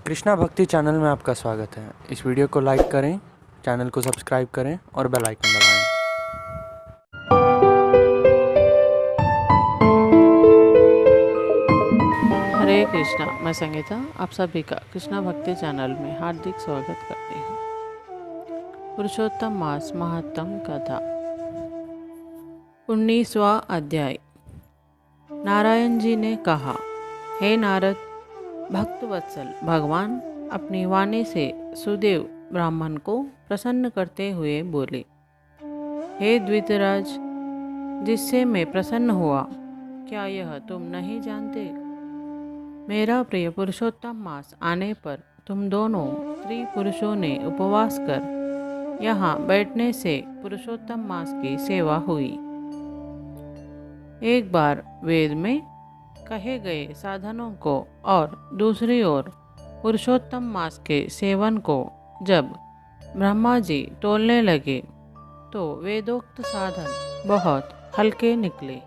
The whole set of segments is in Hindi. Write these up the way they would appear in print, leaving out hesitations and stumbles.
कृष्णा भक्ति चैनल में आपका स्वागत है। इस वीडियो को लाइक करें, चैनल को सब्सक्राइब करें और बेल आइकन दबाएं। हरे कृष्णा, मैं संगीता आप सभी का कृष्णा भक्ति चैनल में हार्दिक स्वागत करती हूँ। पुरुषोत्तम मास महात्म कथा 19वां अध्याय। नारायण जी ने कहा, हे नारद, भक्त वत्सल भगवान अपनी वाणी से सुदेव ब्राह्मण को प्रसन्न करते हुए बोले, हे द्वितराज, जिससे मैं प्रसन्न हुआ, क्या यह तुम नहीं जानते? मेरा प्रिय पुरुषोत्तम मास आने पर तुम दोनों स्त्री पुरुषों ने उपवास कर यहाँ बैठने से पुरुषोत्तम मास की सेवा हुई। एक बार वेद में कहे गए साधनों को और दूसरी ओर पुरुषोत्तम मास के सेवन को जब ब्रह्मा जी तोलने लगे तो वेदोक्त साधन बहुत हल्के निकले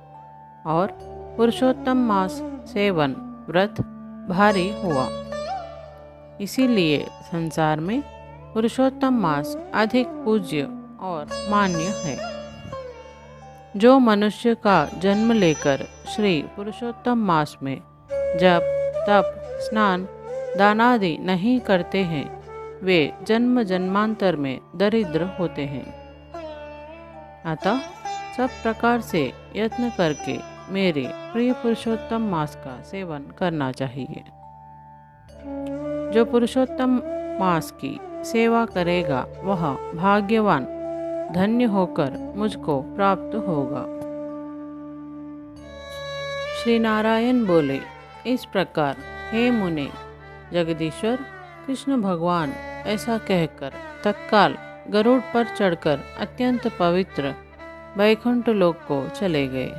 और पुरुषोत्तम मास सेवन व्रत भारी हुआ। इसीलिए संसार में पुरुषोत्तम मास अधिक पूज्य और मान्य है। जो मनुष्य का जन्म लेकर श्री पुरुषोत्तम मास में जप तप स्नान दानादि नहीं करते हैं, वे जन्म जन्मांतर में दरिद्र होते हैं। अतः सब प्रकार से यत्न करके मेरे प्रिय पुरुषोत्तम मास का सेवन करना चाहिए। जो पुरुषोत्तम मास की सेवा करेगा वह भाग्यवान धन्य होकर मुझको प्राप्त होगा। श्री नारायण बोले, इस प्रकार हे मुने, जगदीश्वर कृष्ण भगवान ऐसा कहकर तत्काल गरुड़ पर चढ़कर अत्यंत पवित्र वैकुंठ लोक को चले गए।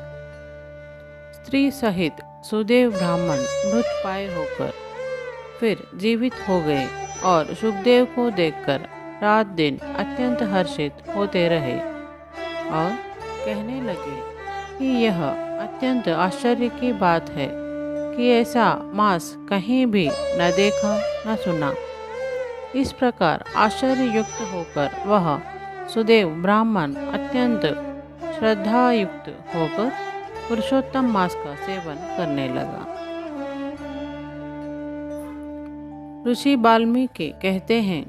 स्त्री सहित सुदेव ब्राह्मण मृत पाए होकर फिर जीवित हो गए और सुखदेव को देखकर रात दिन अत्यंत हर्षित होते रहे और कहने लगे कि यह अत्यंत आश्चर्य की बात है कि ऐसा मास कहीं भी न देखा न सुना। इस प्रकार आश्चर्ययुक्त होकर वह सुदेव ब्राह्मण अत्यंत श्रद्धायुक्त होकर पुरुषोत्तम मास का सेवन करने लगा। ऋषि वाल्मीकि कहते हैं,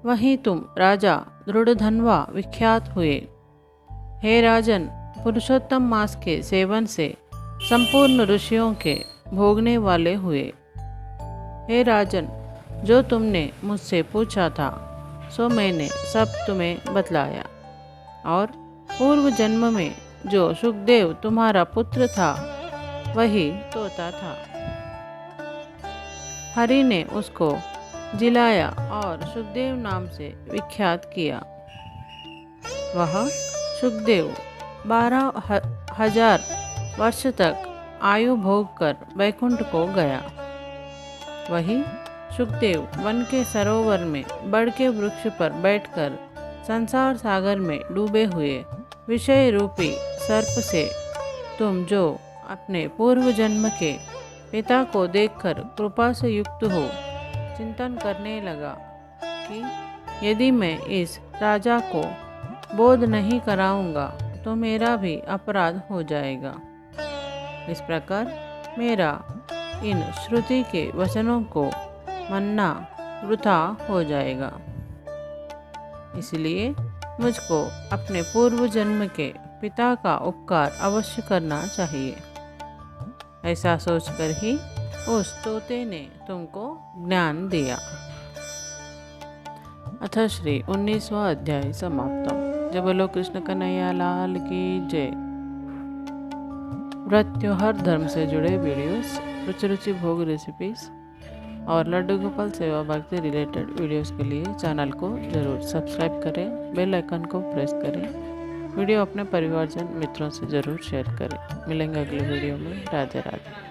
वहीं तुम राजा दृढ़धन्वा विख्यात हुए। हे राजन, पुरुषोत्तम मास के सेवन से संपूर्ण ऋषियों के भोगने वाले हुए। हे राजन, जो तुमने मुझसे पूछा था सो मैंने सब तुम्हें बतलाया और पूर्व जन्म में जो सुखदेव तुम्हारा पुत्र था वही तोता था। हरि ने उसको जिलाया और सुखदेव नाम से विख्यात किया। वह सुखदेव 12,000 वर्ष तक आयु भोग कर वैकुंठ को गया। वही सुखदेव वन के सरोवर में बड़ के वृक्ष पर बैठकर संसार सागर में डूबे हुए विषय रूपी सर्प से तुम जो अपने पूर्व जन्म के पिता को देखकर कृपा से युक्त हो चिंतन करने लगा कि यदि मैं इस राजा को बोध नहीं कराऊंगा तो मेरा भी अपराध हो जाएगा। इस प्रकार मेरा इन श्रुति के वचनों को मानना वृथा हो जाएगा। इसलिए मुझको अपने पूर्व जन्म के पिता का उपकार अवश्य करना चाहिए। ऐसा सोचकर ही उस तोते ने तुमको ज्ञान दिया। अथ श्री 19वां अध्याय समाप्तम। जय बोलो कृष्ण कन्हैया लाल की जय। व्रत त्योहार धर्म से जुड़े वीडियोस, रुचि रुचि भोग रेसिपीज और लड्डू गोपाल सेवा भक्ति रिलेटेड वीडियोस के लिए चैनल को जरूर सब्सक्राइब करें, बेल आइकन को प्रेस करें। वीडियो अपने परिवारजन मित्रों से ज़रूर शेयर करें। मिलेंगे अगले वीडियो में। राधे राधे।